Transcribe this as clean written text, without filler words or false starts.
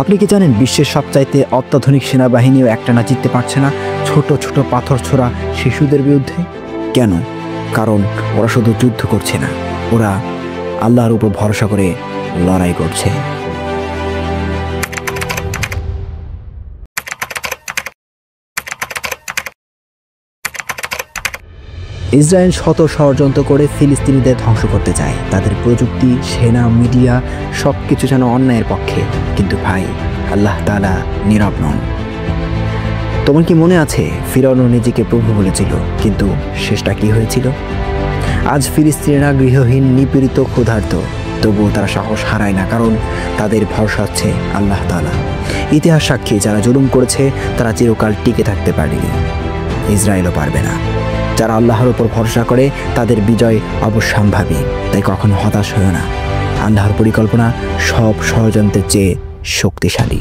আপনি কি জানেন বিশ্বের সবচাইতে অত্যাধুনিক সেনাবাহিনীও একটানা জিততে পারছে না ছোট ছোট পাথর ছোড়া শিশুদের বিরুদ্ধে? কেন? কারণ ওরা শুধু যুদ্ধ করছে না, ওরা আল্লাহর উপর ভরসা করে লড়াই করছে। ইসরায়েল শত ষড়যন্ত্র করে ফিলিস্তিনিদের ধ্বংস করতে চায়। তাদের প্রযুক্তি, সেনা, মিডিয়া সব কিছু যেন অন্যায়ের পক্ষে, কিন্তু ভাই, আল্লাহ তাআলা নীরব নন। তোমার কি মনে আছে ফিরআউন নিজেকে প্রভু বলেছিল, কিন্তু শেষটা কি হয়েছিল? আজ ফিলিস্তিনিরা গৃহহীন, নিপীড়িত, ক্ষুধার্ত, তবুও তারা সাহস হারায় না, কারণ তাদের ভরসা হচ্ছে আল্লাহ তাআলা। ইতিহাস সাক্ষী, যারা জুলুম করেছে তারা চিরকাল টিকে থাকতে পারেনি, ইসরায়েলও পারবে না। যারা আল্লাহর উপর ভরসা করে তাদের বিজয় অবশ্যম্ভাবী। তাই কখনো হতাশ হয়ো না, আল্লাহর পরিকল্পনা সব ষড়যন্ত্রের চেয়ে শক্তিশালী।